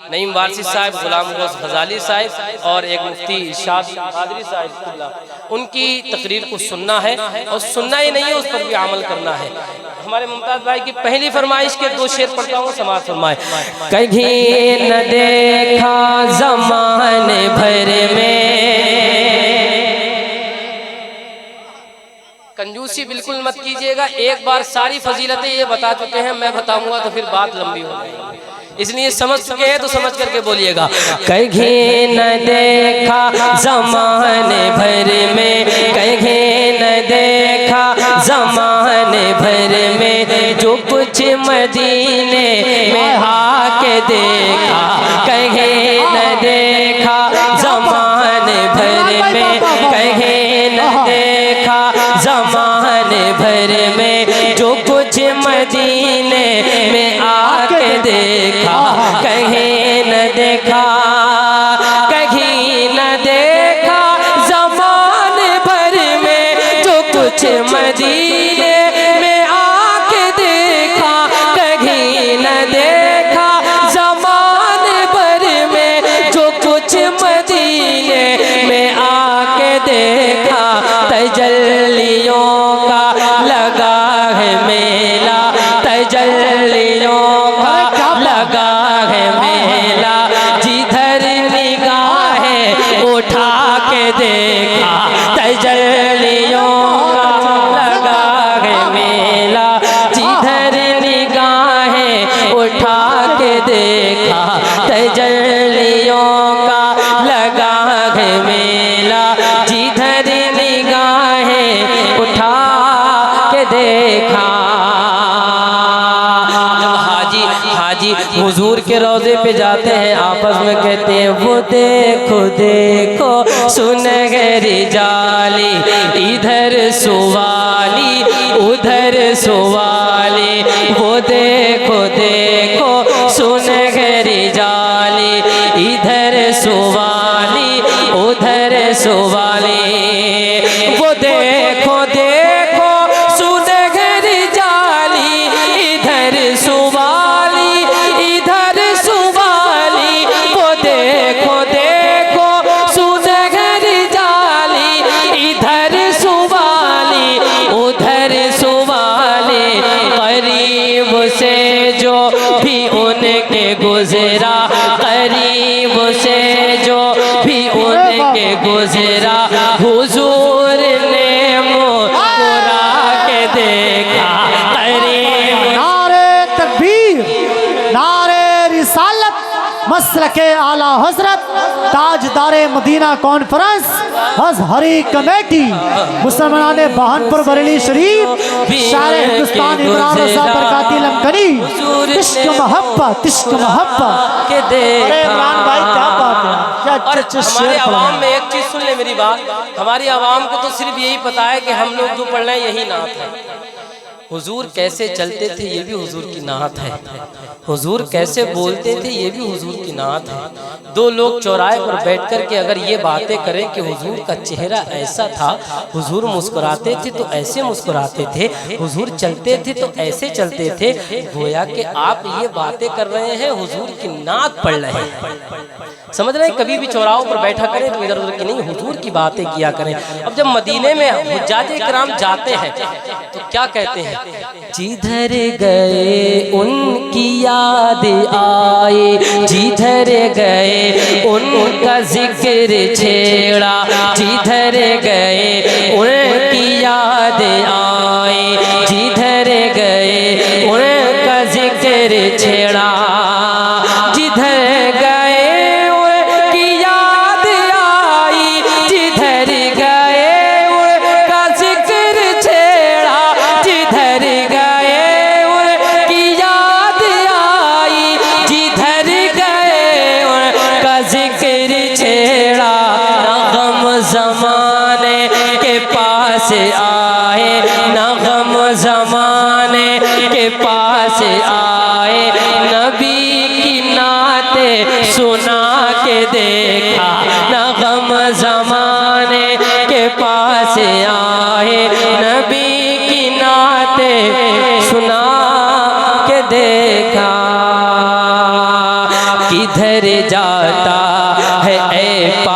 नईम वारसी साहब, गुलाम गौस गजाली साहब और एक मुफ्ती इरशाद कादरी साहब, उनकी तकरीर को सुनना है और सुनना ही नहीं है, उस पर भी अमल करना है। हमारे मुमताज भाई की पहली फरमाइश के 2 शेर पढ़ता हूँ, समाज फरमाए। कहीं न देखा ज़माने भर में, कंजूसी बिल्कुल मत कीजिएगा। एक बार सारी फजीलतें ये बता चुके हैं, मैं बताऊंगा तो फिर बात लंबी हो जाएगी, इसलिए समझ चुके हैं तो समझ करके बोलिएगा। कहीं न देखा ज़माने भर में, कहीं न देखा ज़माने भर में, जो कुछ मदीने में आके देखा। कहीं न देखा ज़माने भर में, कहीं न देखा ज़माने भर में, जो कुछ मदीने में आके देखा। कहीं न देखा, कहीं न देखा ज़माने भर में, जो कुछ मदीने में आके देखा। कहीं न देखा ज़माने भर में, जो कुछ मदीने में आके देखा। तजल्लियों का लगा है मेला, तजल्लियों का लगा है मेला, जिधर निगाहें उठा के देखा। तजल्लियों का लगा है मेला, जिधर निगाहें उठा के देखा। तजल्लियों का लगा है मेला, जिधर निगाहें उठा के देखा। हाजी हुजूर के रोज़े पे जाते हैं, आपस में कहते हैं वो देखो देखो सुनहरी जाली, इधर सुवाली उधर सुवाली। वो देखो देखो सुनहरी जाली, इधर सुवाली उधर सुवाली। वो देखो देखो सुनहरी जाली, इधर सुवाली इधर सुवाली। वो देखो देखो सुनहरी जाली, इधर सुवाली उधर सुवाली। करीब से जो भी उनके गुजरा, करीब से जो भी उनके गुजरा, हुजूर ने मुस्कुरा के देखा। करीब नारे तकबीर, नारे रिसालत, मसलके आला हजरत, ताजदारे मदीना कॉन्फ्रेंस, अज़हरी कमेटी, मुसलमान बहानपुर बरेली शरीफ, शायर हिंदुस्तान इमरान रज़ा बरकाती लमकनी। इश्क मोहब्बत, इश्क मोहब्बत के देखा। अरे इमरान भाई क्या बात है, क्या और अच्छे हमारे शेर आवाम में एक चीज सुन ले मेरी बात, हमारी आवाम को तो सिर्फ यही पता है कि हम लोग जो पढ़ रहे हैं यही नात है। हुजूर कैसे चलते थे ये भी हुजूर की नात है, हुजूर कैसे बोलते थे ये भी हुजूर की नात है। 2 लोग चौराहे पर बैठ कर के अगर ये बातें करें कि हुजूर का चेहरा ऐसा था, हुजूर मुस्कुराते थे तो ऐसे मुस्कुराते थे, हुजूर चलते थे तो ऐसे चलते थे, गोया कि आप ये बातें कर रहे हैं हुजूर की नात पढ़ रहे हैं। समझ रहे हैं? कभी भी चौराहों पर बैठा करें तो इधर उधर की नहीं, हुजूर की बातें किया करें। अब जब मदीने में हुज्जाज इकराम जाते हैं तो क्या कहते हैं? जिधर गए उनकी याद आए, जिधर गए उनका जिक्र छेड़ा, जिधर गए उनकी याद आए, जिधर गए उनका जिक्र छेड़ा। जिधर गए उनकी याद आई, जिधर गए उनका जिक्र छेड़ा, जिधर गए उनकी याद आई, जिधर गए उनका जिक्र छेड़ा। ना गम ज़माने के पास आए, ना गम ज़माने के पास आए, नबी की नाते सुना के देखा। ना गम ज़माने के पास आए, नबी की नाते सुना के देखा। किधर ठहर जाता है ऐ